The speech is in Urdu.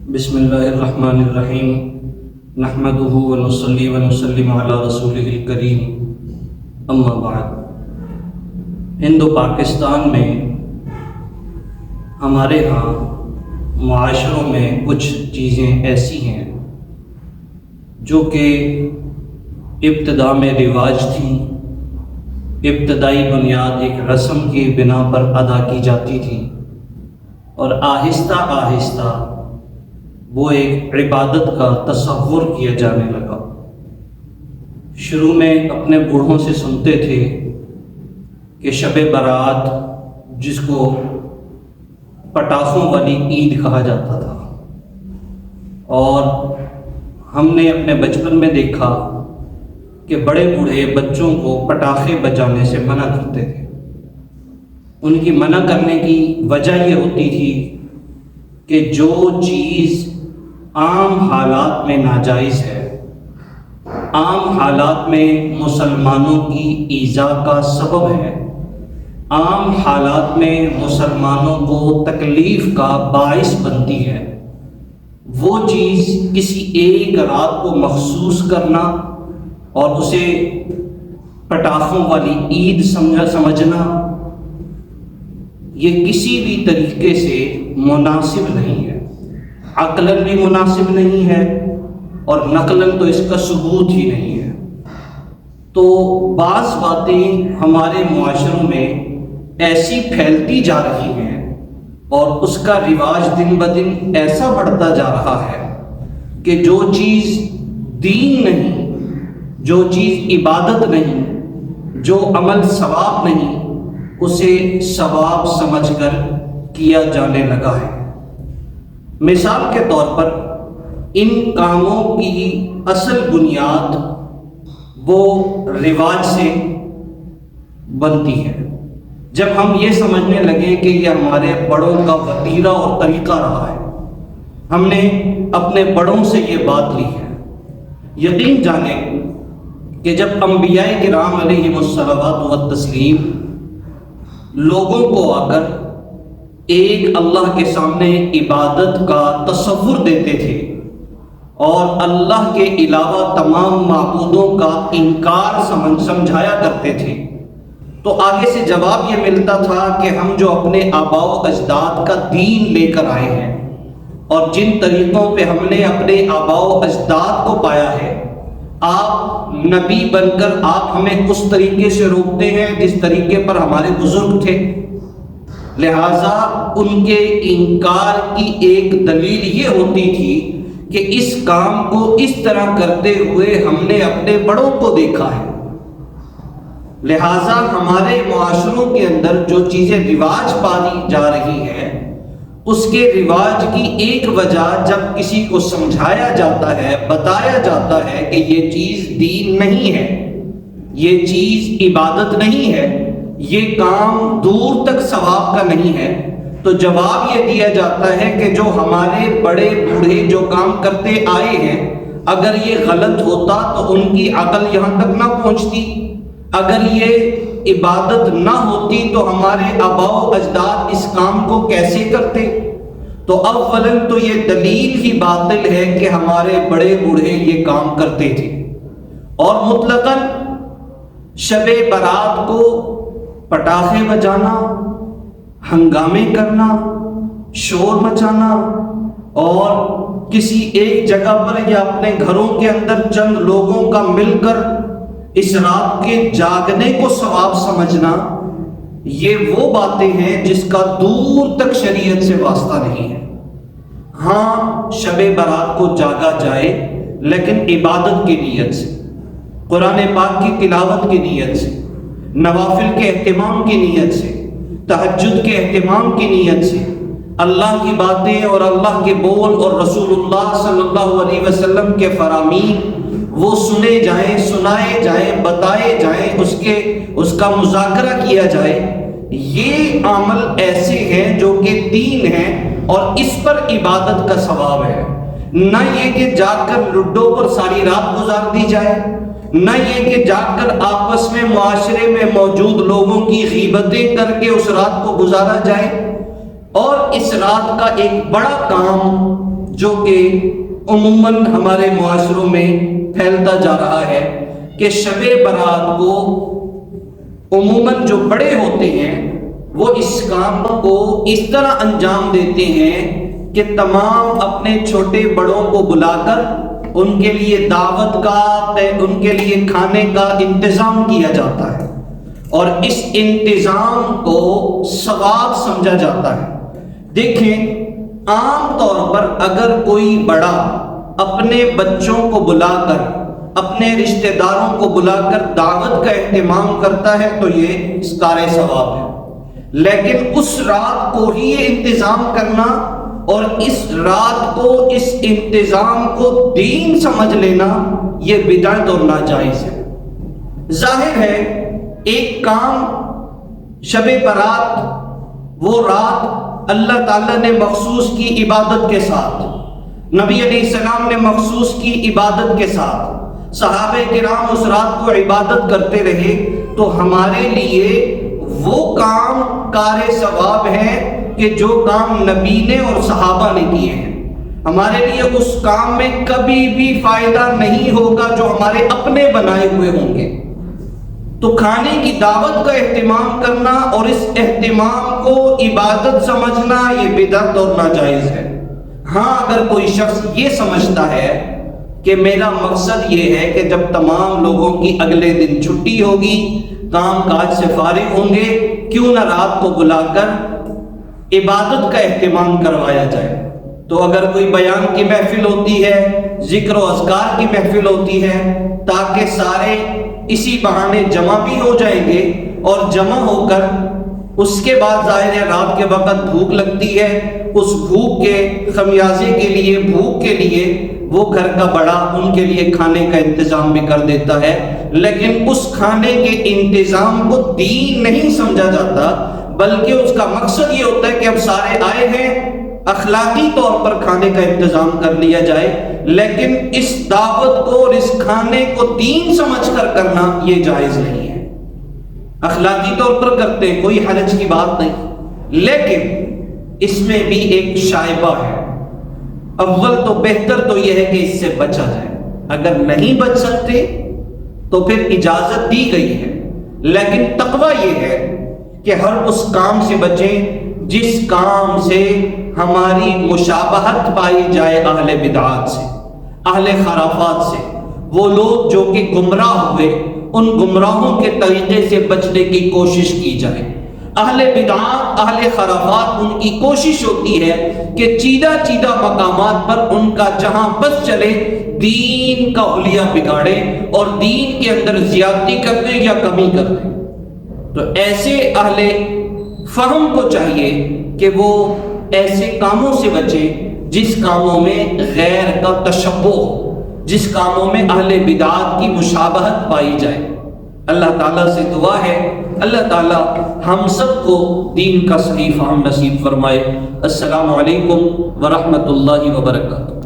بسم اللہ الرحمن الرحیم نحمدہ ونصلی ونسلم علی رسولہ الکریم اما بعد۔ ہند و پاکستان میں ہمارے ہاں معاشروں میں کچھ چیزیں ایسی ہیں جو کہ ابتدا میں رواج تھیں، ابتدائی بنیاد ایک رسم کی بنا پر ادا کی جاتی تھی، اور آہستہ آہستہ وہ ایک عبادت کا تصور کیا جانے لگا۔ شروع میں اپنے بوڑھوں سے سنتے تھے کہ شب برات، جس کو پٹاخوں والی عید کہا جاتا تھا، اور ہم نے اپنے بچپن میں دیکھا کہ بڑے بوڑھے بچوں کو پٹاخے بجانے سے منع کرتے تھے۔ ان کی منع کرنے کی وجہ یہ ہوتی تھی کہ جو چیز عام حالات میں ناجائز ہے، عام حالات میں مسلمانوں کی ایذا کا سبب ہے، عام حالات میں مسلمانوں کو تکلیف کا باعث بنتی ہے، وہ چیز کسی ایک رات کو مخصوص کرنا اور اسے پٹاخوں والی عید سمجھنا، یہ کسی بھی طریقے سے مناسب نہیں ہے، عقلاً بھی مناسب نہیں ہے، اور نقلاً تو اس کا ثبوت ہی نہیں ہے۔ تو بعض باتیں ہمارے معاشروں میں ایسی پھیلتی جا رہی ہیں اور اس کا رواج دن بدن ایسا بڑھتا جا رہا ہے کہ جو چیز دین نہیں، جو چیز عبادت نہیں، جو عمل ثواب نہیں، اسے ثواب سمجھ کر کیا جانے لگا ہے۔ مثال کے طور پر ان کاموں کی اصل بنیاد وہ رواج سے بنتی ہے۔ جب ہم یہ سمجھنے لگے کہ یہ ہمارے بڑوں کا وتیرہ اور طریقہ رہا ہے، ہم نے اپنے بڑوں سے یہ بات لی ہے، یقین جانیں کہ جب انبیاء کرام علیہم الصلوات والتسلیم لوگوں کو آ کر ایک اللہ کے سامنے عبادت کا تصور دیتے تھے اور اللہ کے علاوہ تمام معبودوں کا انکار سمجھایا کرتے تھے، تو آگے سے جواب یہ ملتا تھا کہ ہم جو اپنے آباء و اجداد کا دین لے کر آئے ہیں اور جن طریقوں پہ ہم نے اپنے آباء و اجداد کو پایا ہے، آپ نبی بن کر آپ ہمیں اس طریقے سے روکتے ہیں جس طریقے پر ہمارے بزرگ تھے، لہٰذا ان کے انکار کی ایک دلیل یہ ہوتی تھی کہ اس کام کو اس طرح کرتے ہوئے ہم نے اپنے بڑوں کو دیکھا ہے۔ لہٰذا ہمارے معاشروں کے اندر جو چیزیں رواج پائی جا رہی ہیں، اس کے رواج کی ایک وجہ جب کسی کو سمجھایا جاتا ہے، بتایا جاتا ہے کہ یہ چیز دین نہیں ہے، یہ چیز عبادت نہیں ہے، یہ کام دور تک ثواب کا نہیں ہے، تو جواب یہ دیا جاتا ہے کہ جو ہمارے بڑے بوڑھے جو کام کرتے آئے ہیں، اگر یہ غلط ہوتا تو ان کی عقل یہاں تک نہ پہنچتی، اگر یہ عبادت نہ ہوتی تو ہمارے آباء و اجداد اس کام کو کیسے کرتے؟ تو اولاً تو یہ دلیل ہی باطل ہے کہ ہمارے بڑے بوڑھے یہ کام کرتے تھے، اور مطلقاً شب برات کو پٹاخے بجانا، ہنگامے کرنا، شور مچانا، اور کسی ایک جگہ پر یا اپنے گھروں کے اندر چند لوگوں کا مل کر اس رات کے جاگنے کو ثواب سمجھنا، یہ وہ باتیں ہیں جس کا دور تک شریعت سے واسطہ نہیں ہے۔ ہاں، شب برات کو جاگا جائے لیکن عبادت کی نیت سے، قرآن پاک کی تلاوت کی نیت سے، نوافل کے اہتمام کی نیت سے، تہجد کے اہتمام کی نیت سے، اللہ کی باتیں اور اللہ کے بول اور رسول اللہ صلی اللہ علیہ وسلم کے فرامین وہ سنے جائیں، سنائے جائیں، بتائے جائیں، اس کا مذاکرہ کیا جائے، یہ عمل ایسے ہیں جو کہ دین ہیں اور اس پر عبادت کا ثواب ہے، نہ یہ کہ جا کر لڈو پر ساری رات گزار دی جائے، نہ یہ کہ جا کر آپس میں معاشرے میں موجود لوگوں کی غیبتیں کر کے اس رات کو گزارا جائے، اور اس رات کا ایک بڑا کام جو کہ عموماً ہمارے معاشروں میں پھیلتا جا رہا ہے کہ شب برات کو عموماً جو بڑے ہوتے ہیں وہ اس کام کو اس طرح انجام دیتے ہیں کہ تمام اپنے چھوٹے بڑوں کو بلا کر ان کے لیے دعوت کا، ان کے لیے کھانے کا انتظام کیا جاتا ہے، اور اس انتظام کو ثواب سمجھا جاتا ہے۔ دیکھیں، عام طور پر اگر کوئی بڑا اپنے بچوں کو بلا کر، اپنے رشتہ داروں کو بلا کر دعوت کا اہتمام کرتا ہے تو یہ کار ثواب ہے، لیکن اس رات کو ہی یہ انتظام کرنا اور اس رات کو، اس انتظام کو دین سمجھ لینا، یہ بدعت اور ناجائز ہے۔ ظاہر ہے ایک کام شب برات، وہ رات اللہ تعالیٰ نے مخصوص کی عبادت کے ساتھ، نبی علیہ السلام نے مخصوص کی عبادت کے ساتھ، صحابہ کرام اس رات کو عبادت کرتے رہے، تو ہمارے لیے وہ کام کار ثواب ہے کہ جو کام نبی نے اور صحابہ نے کیے ہیں۔ ہمارے لیے اس کام میں کبھی بھی فائدہ نہیں ہوگا جو ہمارے اپنے بنائے ہوئے ہوں گے۔ تو کھانے کی دعوت کا اہتمام کرنا اور اس اہتمام کو عبادت سمجھنا یہ بدعت اور ناجائز ہے۔ ہاں، اگر کوئی شخص یہ سمجھتا ہے کہ میرا مقصد یہ ہے کہ جب تمام لوگوں کی اگلے دن چھٹی ہوگی، کام کاج سے فارغ ہوں گے، کیوں نہ رات کو بلا کر عبادت کا اہتمام کروایا جائے۔ تو اگر کوئی بیان کی محفل ہوتی ہے، ذکر و اذکار کی محفل ہوتی ہے، تاکہ سارے اسی بہانے جمع بھی ہو جائیں گے، اور جمع ہو کر اس کے بعد ظاہر ہے رات کے وقت بھوک لگتی ہے، اس بھوک کے خمیازے کے لیے، بھوک کے لیے وہ گھر کا بڑا ان کے لیے کھانے کا انتظام بھی کر دیتا ہے، لیکن اس کھانے کے انتظام کو دین نہیں سمجھا جاتا، بلکہ اس کا مقصد یہ ہوتا ہے کہ اب سارے آئے ہیں، اخلاقی طور پر کھانے کا انتظام کر لیا جائے، لیکن اس دعوت کو اور اس کھانے کو دین سمجھ کر کرنا یہ جائز نہیں ہے۔ اخلاقی طور پر کرتے ہیں، کوئی حرج کی بات نہیں، لیکن اس میں بھی ایک شائبہ ہے۔ اول تو بہتر تو یہ ہے کہ اس سے بچا جائے، اگر نہیں بچ سکتے تو پھر اجازت دی گئی ہے، لیکن تقویٰ یہ ہے کہ ہر اس کام سے بچیں جس کام سے ہماری مشابہت پائی جائے اہل بدعات سے، اہل خرافات سے۔ وہ لوگ جو کہ گمراہ ہوئے، ان گمراہوں کے طریقے سے بچنے کی کوشش کی جائے۔ اہل بدعات، اہل خرافات، ان کی کوشش ہوتی ہے کہ چیدہ چیدہ مقامات پر ان کا جہاں بس چلے دین کا حلیہ بگاڑے اور دین کے اندر زیادتی کر دیں یا کمی کر دیں۔ تو ایسے اہل فہم کو چاہیے کہ وہ ایسے کاموں سے بچے جس کاموں میں غیر کا تشبہ، جس کاموں میں اہل بدعات کی مشابہت پائی جائے۔ اللہ تعالیٰ سے دعا ہے اللہ تعالیٰ ہم سب کو دین کا صحیح فہم نصیب فرمائے۔ السلام علیکم ورحمۃ اللہ وبرکاتہ۔